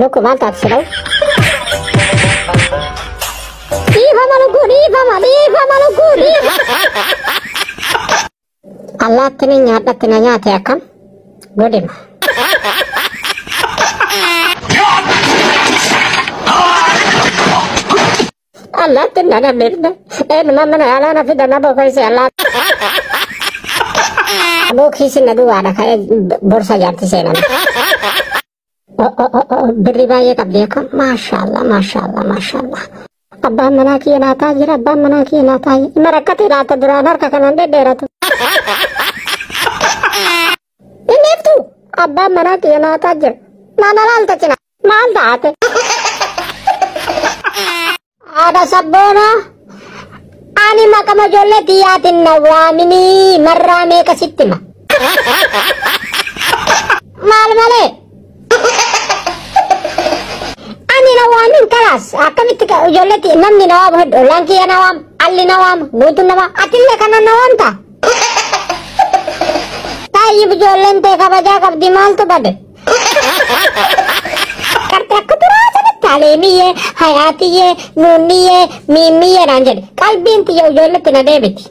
Look, what that's it. Iva maluguri, Iva maluguri. Allah teninya teakam. Godim. Allah teninya mirna. Mana ala na fida na bokai se Allah. Abo kisi na dua ada kaya borsa jarti se na. Beribaye kab dekho. Mashallah. Abba mana kiya na tajir. Merakati rata duranar kakanande dera tu. Ini tu. Abba mana kiya na tajir. Nana lal tachina. Mal daate. Ada sabbono. Ani makama jolle tiyatin nawamini marrame kasittima. Mal male. Ani nawamin kalas. Akamitika jolle ti namni nawam lanki nawam alli nawam nutu nawam atille kana nawam ta. Tayyib jollente kabaja kabdi mal to bade. Talemiye, hayatiye, nuniye, mimiye ranjari. Kalbinti yo jolle tina debiti.